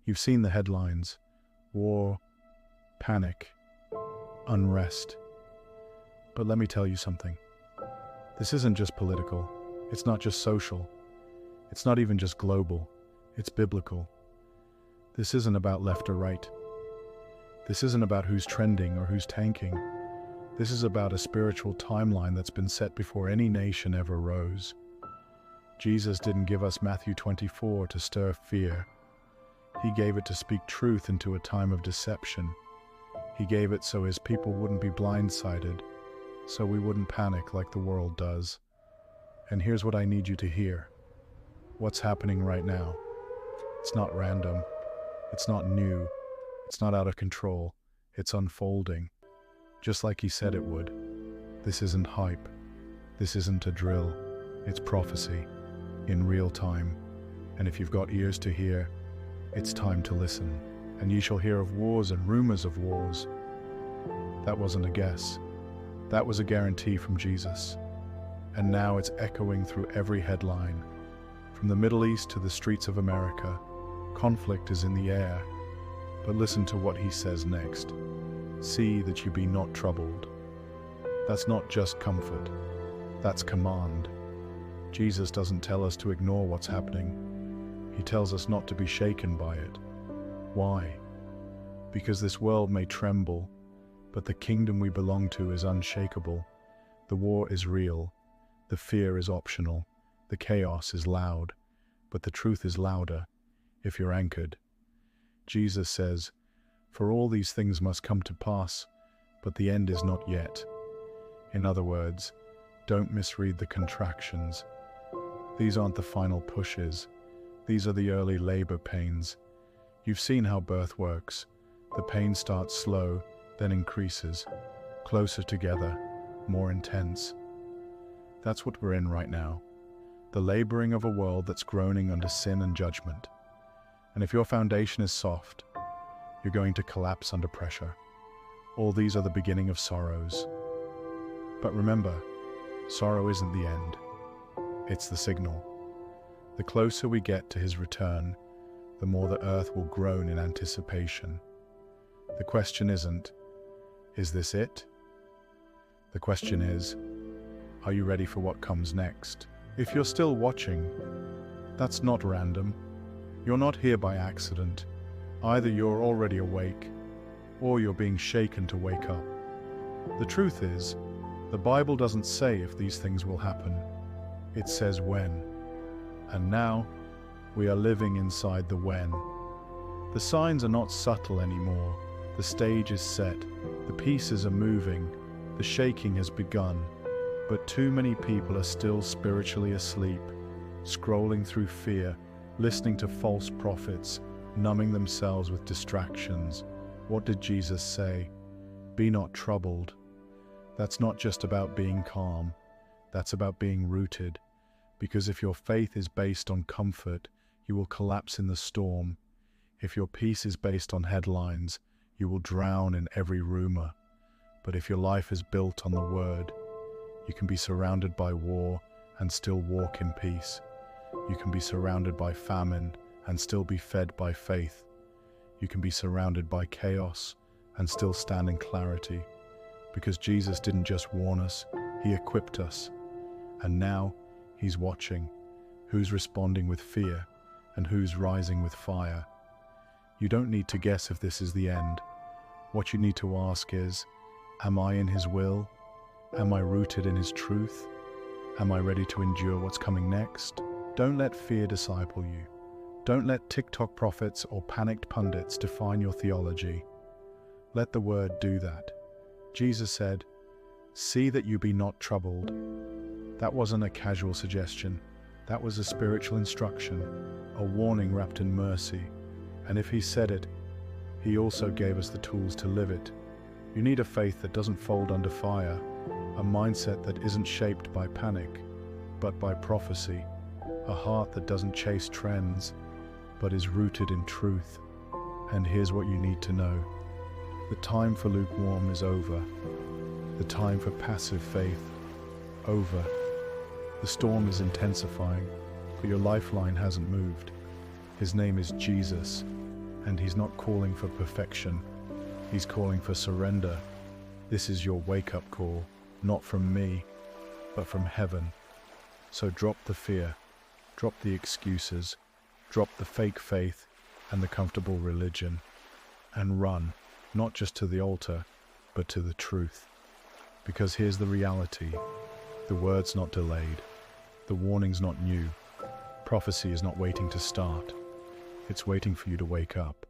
You've seen the headlines: war, panic, unrest. But let me tell you something. This isn't just political. It's not just social. It's not even just global. It's biblical. This isn't about left or right. This isn't about who's trending or who's tanking. This is about a spiritual timeline that's been set before any nation ever rose. Jesus didn't give us Matthew 24 to stir fear. He gave it to speak truth into a time of deception. He gave it so his people wouldn't be blindsided, so we wouldn't panic like the world does. And here's what I need you to hear. What's happening right now? It's not random. It's not new. It's not out of control. It's unfolding. Just like he said it would. This isn't hype. This isn't a drill. It's prophecy. In real time. And if you've got ears to hear, it's time to listen. And ye shall hear of wars and rumors of wars. That wasn't a guess. That was a guarantee from Jesus. And now it's echoing through every headline. From the Middle East to the streets of America, conflict is in the air. But listen to what he says next. See that you be not troubled. That's not just comfort. That's command. Jesus doesn't tell us to ignore what's happening. He tells us not to be shaken by it. Why? Because this world may tremble, but the kingdom we belong to is unshakable. The war is real. The fear is optional. The chaos is loud. But the truth is louder if you're anchored. Jesus says, "For all these things must come to pass, but the end is not yet." In other words, don't misread the contractions. These aren't the final pushes. These are the early labor pains. You've seen how birth works. The pain starts slow, then increases. Closer together, more intense. That's what we're in right now. The laboring of a world that's groaning under sin and judgment. And if your foundation is soft, you're going to collapse under pressure. All these are the beginning of sorrows. But remember, sorrow isn't the end. It's the signal. The closer we get to his return, the more the earth will groan in anticipation. The question isn't, is this it? The question is, are you ready for what comes next? If you're still watching, that's not random. You're not here by accident. Either you're already awake, or you're being shaken to wake up. The truth is, the Bible doesn't say if these things will happen. It says when. And now, we are living inside the when. The signs are not subtle anymore. The stage is set. The pieces are moving. The shaking has begun. But too many people are still spiritually asleep, scrolling through fear, listening to false prophets, numbing themselves with distractions. What did Jesus say? Be not troubled. That's not just about being calm. That's about being rooted. Because if your faith is based on comfort, you will collapse in the storm. If your peace is based on headlines, you will drown in every rumor. But if your life is built on the word, you can be surrounded by war and still walk in peace. You can be surrounded by famine and still be fed by faith. You can be surrounded by chaos and still stand in clarity. Because Jesus didn't just warn us, he equipped us. And now, he's watching. Who's responding with fear and who's rising with fire. You don't need to guess if this is the end. What you need to ask is, am I in his will? Am I rooted in his truth? Am I ready to endure what's coming next? Don't let fear disciple you. Don't let TikTok prophets or panicked pundits define your theology. Let the word do that. Jesus said, "See that you be not troubled." That wasn't a casual suggestion. That was a spiritual instruction, a warning wrapped in mercy. And if he said it, he also gave us the tools to live it. You need a faith that doesn't fold under fire, a mindset that isn't shaped by panic, but by prophecy, a heart that doesn't chase trends, but is rooted in truth. And here's what you need to know. The time for lukewarm is over. The time for passive faith, over. The storm is intensifying, but your lifeline hasn't moved. His name is Jesus. And he's not calling for perfection. He's calling for surrender. This is your wake-up call, not from me, but from heaven. So drop the fear, drop the excuses, drop the fake faith and the comfortable religion, and run, not just to the altar, but to the truth. Because here's the reality. The word's not delayed. The warning's not new. Prophecy is not waiting to start. It's waiting for you to wake up.